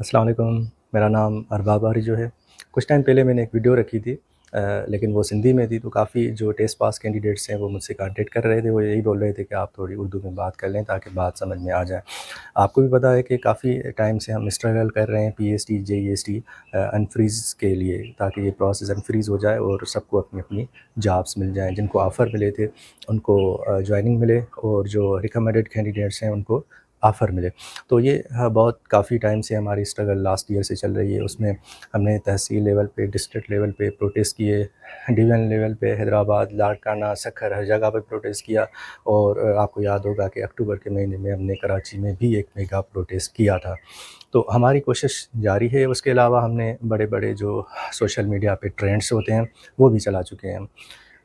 السلام علیکم، میرا نام ارباب باری جو ہے۔ کچھ ٹائم پہلے میں نے ایک ویڈیو رکھی تھی، لیکن وہ سندھی میں تھی، تو کافی جو ٹیسٹ پاس کینڈیڈیٹس ہیں وہ مجھ سے کانٹیکٹ کر رہے تھے۔ وہ یہی بول رہے تھے کہ آپ تھوڑی اردو میں بات کر لیں تاکہ بات سمجھ میں آ جائے۔ آپ کو بھی پتہ ہے کہ کافی ٹائم سے ہم اسٹرگل کر رہے ہیں پی ایس ٹی جے ای ایس ٹی انفریز کے لیے، تاکہ یہ پروسیس انفریز ہو جائے اور سب کو اپنی اپنی جابس مل جائیں۔ جن کو آفر ملے تھے ان کو جوائننگ ملے، اور جو ریکمنڈڈ کینڈیڈیٹس ہیں ان کو آفر ملے۔ تو یہ بہت کافی ٹائم سے ہماری اسٹرگل لاسٹ ایئر سے چل رہی ہے۔ اس میں ہم نے تحصیل لیول پہ، ڈسٹرکٹ لیول پہ پروٹیسٹ کیے، ڈویژن لیول پہ حیدرآباد، لاڑکانہ، سکھر، ہر جگہ پہ پروٹیسٹ کیا، اور آپ کو یاد ہوگا کہ اکتوبر کے مہینے میں ہم نے کراچی میں بھی ایک میگا پروٹیسٹ کیا تھا۔ تو ہماری کوشش جاری ہے۔ اس کے علاوہ ہم نے بڑے بڑے جو سوشل میڈیا پہ ٹرینڈس ہوتے ہیں وہ بھی چلا چکے ہیں۔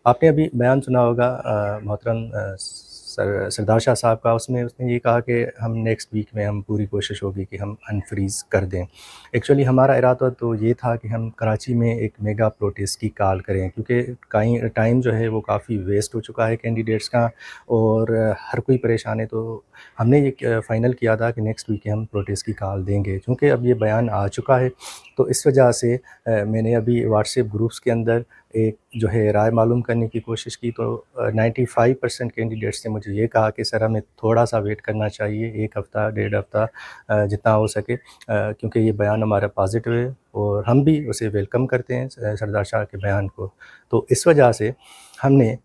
آپ نے ابھی بیان سنا ہوگا محترم سردار شاہ صاحب کا۔ اس نے یہ کہا کہ ہم نیکسٹ ویک میں ہم پوری کوشش ہوگی کہ ہم انفریز کر دیں۔ ایکچولی ہمارا ارادہ تو یہ تھا کہ ہم کراچی میں ایک میگا پروٹیسٹ کی کال کریں، کیونکہ ٹائم جو ہے وہ کافی ویسٹ ہو چکا ہے کینڈیڈیٹس کا، اور ہر کوئی پریشان ہے۔ تو ہم نے یہ فائنل کیا تھا کہ نیکسٹ ویک ہم پروٹیسٹ کی کال دیں گے، چونکہ اب یہ بیان آ چکا ہے۔ تو اس وجہ سے میں نے ابھی واٹس ایپ گروپس کے اندر ایک جو ہے رائے معلوم کرنے کی کوشش کی، تو 95% کینڈیڈیٹس نے مجھے یہ کہا کہ سر ہمیں تھوڑا سا ویٹ کرنا چاہیے، ایک ہفتہ، ڈیڑھ ہفتہ، جتنا ہو سکے، کیونکہ یہ بیان ہمارا پازیٹیو ہے اور ہم بھی اسے ویلکم کرتے ہیں سردار شاہ کے بیان کو۔ تو اس وجہ سے ہم نے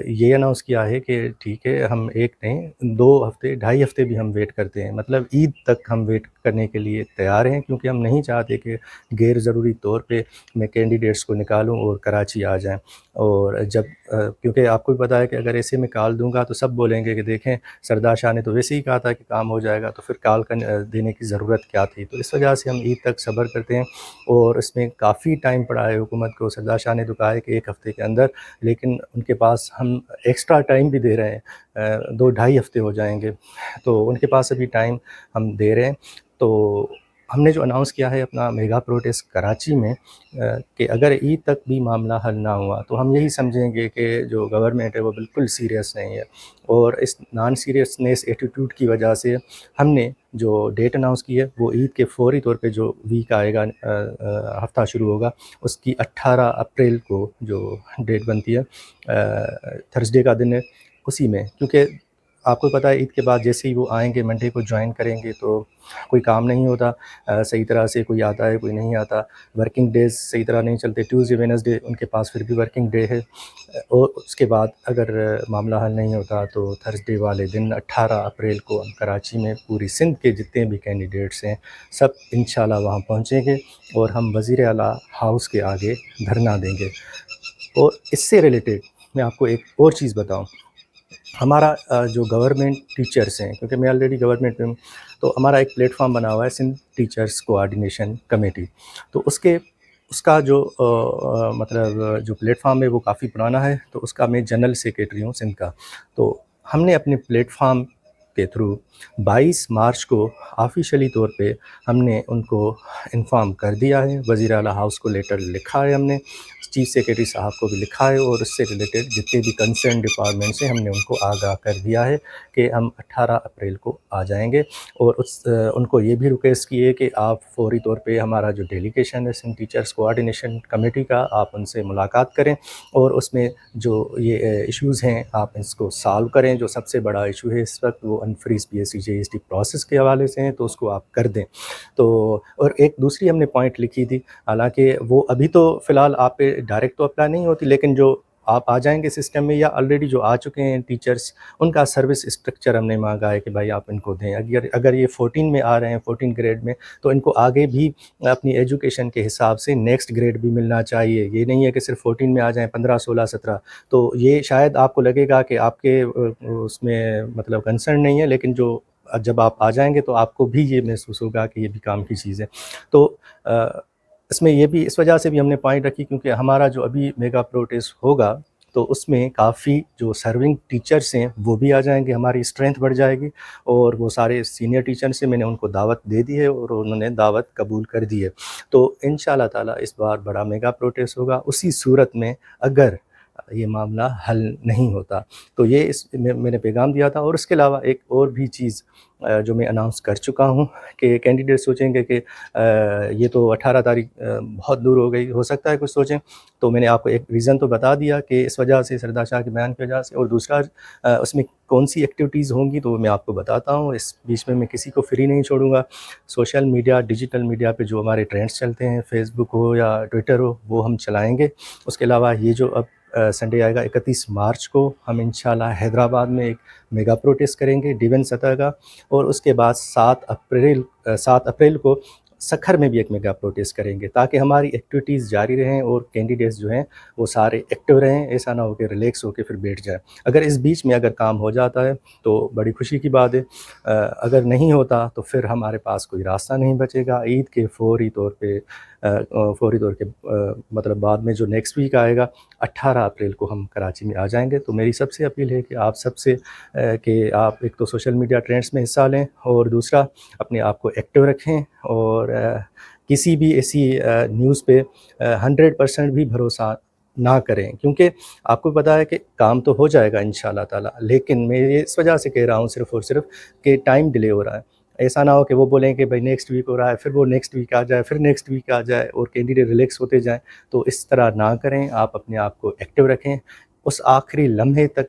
یہ اناؤنس کیا ہے کہ ٹھیک ہے، ہم ایک نہیں، 2 ہفتے، 2.5 ہفتے بھی ہم ویٹ کرتے ہیں، مطلب عید تک ہم ویٹ کرنے کے لیے تیار ہیں، کیونکہ ہم نہیں چاہتے کہ غیر ضروری طور پہ میں کینڈیڈیٹس کو نکالوں اور کراچی آ جائیں۔ اور کیونکہ آپ کو بھی پتہ ہے کہ اگر ایسے میں کال دوں گا تو سب بولیں گے کہ دیکھیں سردار شاہ نے تو ویسے ہی کہا تھا کہ کام ہو جائے گا، تو پھر کال دینے کی ضرورت کیا تھی؟ تو اس وجہ سے ہم عید تک صبر کرتے ہیں، اور اس میں کافی ٹائم پڑا ہے حکومت کو۔ سردار شاہ نے تو کہا ہے کہ ایک ہفتے کے اندر، لیکن ان کے پاس ہم ایکسٹرا ٹائم بھی دے رہے ہیں، 2-2.5 ہفتے ہو جائیں گے، تو ان کے پاس ابھی ٹائم ہم دے رہے ہیں۔ تو ہم نے جو اناؤنس کیا ہے اپنا میگا پروٹیسٹ کراچی میں، کہ اگر عید تک بھی معاملہ حل نہ ہوا تو ہم یہی سمجھیں گے کہ جو گورنمنٹ ہے وہ بالکل سیریس نہیں ہے، اور اس نان سیریسنیس ایٹیٹیوڈ کی وجہ سے ہم نے جو ڈیٹ اناؤنس کی ہے وہ عید کے فوری طور پہ جو ویک آئے گا، ہفتہ شروع ہوگا، اس کی 18 اپریل کو جو ڈیٹ بنتی ہے، تھرسڈے کا دن ہے، اسی میں، کیونکہ آپ کو پتہ ہے عید کے بعد جیسے ہی وہ آئیں گے منڈے کو جوائن کریں گے تو کوئی کام نہیں ہوتا صحیح طرح سے، کوئی آتا ہے کوئی نہیں آتا، ورکنگ ڈیز صحیح طرح نہیں چلتے، ٹیوزڈے وینسڈے ان کے پاس پھر بھی ورکنگ ڈے ہے، اور اس کے بعد اگر معاملہ حل نہیں ہوتا تو تھرسڈے والے دن 18 اپریل کو ہم کراچی میں پوری سندھ کے جتنے بھی کینڈیڈیٹس ہیں سب انشاءاللہ وہاں پہنچیں گے، اور ہم وزیر اعلیٰ ہاؤس کے آگے دھرنا دیں گے۔ اور اس سے ریلیٹڈ میں آپ کو ایک اور چیز بتاؤں، ہمارا جو گورنمنٹ ٹیچرس ہیں، کیونکہ میں آلریڈی گورنمنٹ میں ہوں، تو ہمارا ایک پلیٹ فارم بنا ہوا ہے سندھ ٹیچرس کوآرڈینیشن کمیٹی۔ تو اس کا جو مطلب جو پلیٹ فارم ہے وہ کافی پرانا ہے، تو اس کا میں جنرل سیکریٹری ہوں سندھ کا۔ تو ہم نے اپنے پلیٹ فارم کے تھرو 22 مارچ کو آفیشیلی طور پہ ہم نے ان کو انفارم کر دیا ہے، وزیر اعلیٰ ہاؤس کو لیٹر لکھا ہے ہم نے، چیف سیکریٹری صاحب کو بھی لکھا ہے، اور اس سے ریلیٹڈ جتنے بھی کنسرن ڈپارٹمنٹس ہیں ہم نے ان کو آگاہ کر دیا ہے کہ ہم 18 اپریل کو آ جائیں گے، اور ان کو یہ بھی ریکویسٹ کی ہے کہ آپ فوری طور پہ ہمارا جو ڈیلیگیشن ہے سندھ ٹیچرس کوآرڈینیشن کمیٹی کا، آپ ان سے ملاقات کریں، اور اس میں جو یہ ایشوز ہیں آپ اس کو سالو کریں۔ جو سب سے بڑا ایشو ہے اس وقت وہ انفریز P S C J S T process کے حوالے سے ہیں، تو اس کو آپ کر دیں۔ تو اور ایک دوسری ہم نے پوائنٹ لکھی تھی، حالانکہ وہ ابھی تو فی الحال آپ پہ ڈائریکٹ تو اپلائی نہیں ہوتی، لیکن جو آپ آ جائیں گے سسٹم میں، یا آلریڈی جو آ چکے ہیں ٹیچرس، ان کا سروس اسٹرکچر ہم نے مانگا ہے کہ بھائی آپ ان کو دیں۔ اگر یہ 14 میں آ رہے ہیں، 14 گریڈ میں، تو ان کو آگے بھی اپنی ایجوکیشن کے حساب سے نیکسٹ گریڈ بھی ملنا چاہیے۔ یہ نہیں ہے کہ صرف 14 میں آ جائیں، 15، 16، 17۔ تو یہ شاید آپ کو لگے گا کہ آپ کے اس میں مطلب کنسرن نہیں ہے، لیکن جب آپ آ جائیں گے تو آپ کو بھی یہ محسوس ہوگا کہ یہ بھی کام کی چیز ہے۔ تو اس میں یہ بھی اس وجہ سے بھی ہم نے پوائنٹ رکھی، کیونکہ ہمارا جو ابھی میگا پروٹیسٹ ہوگا تو اس میں کافی جو سرونگ ٹیچرس ہیں وہ بھی آ جائیں گے، ہماری اسٹرینتھ بڑھ جائے گی، اور وہ سارے سینئر ٹیچرس ہیں، میں نے ان کو دعوت دے دی ہے اور انہوں نے دعوت قبول کر دی ہے۔ تو انشاءاللہ تعالیٰ اس بار بڑا میگا پروٹیسٹ ہوگا۔ اسی صورت میں اگر یہ معاملہ حل نہیں ہوتا. تو یہ میں نے پیغام دیا تھا. اور اس کے علاوہ ایک اور بھی چیز جو میں اناؤنس کر چکا ہوں کہ کینڈیڈیٹ سوچیں گے کہ یہ تو 18 تاریخ بہت دور ہو گئی، ہو سکتا ہے کچھ سوچیں. تو میں نے آپ کو ایک ریزن تو بتا دیا کہ اس وجہ سے، سردار شاہ کے بیان کی وجہ سے. اور دوسرا اس میں کون سی ایکٹیویٹیز ہوں گی تو میں آپ کو بتاتا ہوں. اس بیچ میں کسی کو فری نہیں چھوڑوں گا. سوشل میڈیا، ڈیجیٹل میڈیا پہ جو ہمارے ٹرینڈز چلتے ہیں، فیس بک ہو یا ٹویٹر ہو، وہ ہم چلائیں گے. اس کے علاوہ یہ جو اب سنڈے آئے گا 31 مارچ کو، ہم انشاءاللہ حیدرآباد میں ایک میگا پروٹیسٹ کریں گے ڈیون سطح کا. اور اس کے بعد 7 اپریل کو سکھر میں بھی ایک میگا پروٹیسٹ کریں گے، تاکہ ہماری ایکٹیویٹیز جاری رہیں اور کینڈیڈیٹس جو ہیں وہ سارے ایکٹیو رہیں. ایسا نہ ہو کہ ریلیکس ہو کے پھر بیٹھ جائیں. اگر اس بیچ میں اگر کام ہو جاتا ہے تو بڑی خوشی کی بات ہے. اگر نہیں ہوتا تو پھر ہمارے پاس کوئی راستہ نہیں بچے گا. عید کے فوری طور پہ مطلب بعد میں جو نیکسٹ ویک آئے گا 18 اپریل کو ہم کراچی میں آ جائیں گے. تو میری سب سے اپیل ہے کہ آپ سب سے کہ آپ ایک تو سوشل میڈیا ٹرینڈز میں حصہ لیں، اور دوسرا اپنے آپ کو ایکٹیو رکھیں. اور کسی بھی ایسی نیوز پہ 100% بھی بھروسہ نہ کریں، کیونکہ آپ کو پتہ ہے کہ کام تو ہو جائے گا انشاءاللہ تعالی. لیکن میں اس وجہ سے کہہ رہا ہوں صرف اور صرف کہ ٹائم ڈیلے ہو رہا ہے. ایسا نہ ہو کہ وہ بولیں کہ بھائی نیکسٹ ویک ہو رہا ہے، پھر وہ نیکسٹ ویک آ جائے، پھر نیکسٹ ویک آ جائے اور کینڈیڈیٹ ریلیکس ہوتے جائیں. تو اس طرح نہ کریں. آپ اپنے آپ کو ایکٹیو رکھیں. اس آخری لمحے تک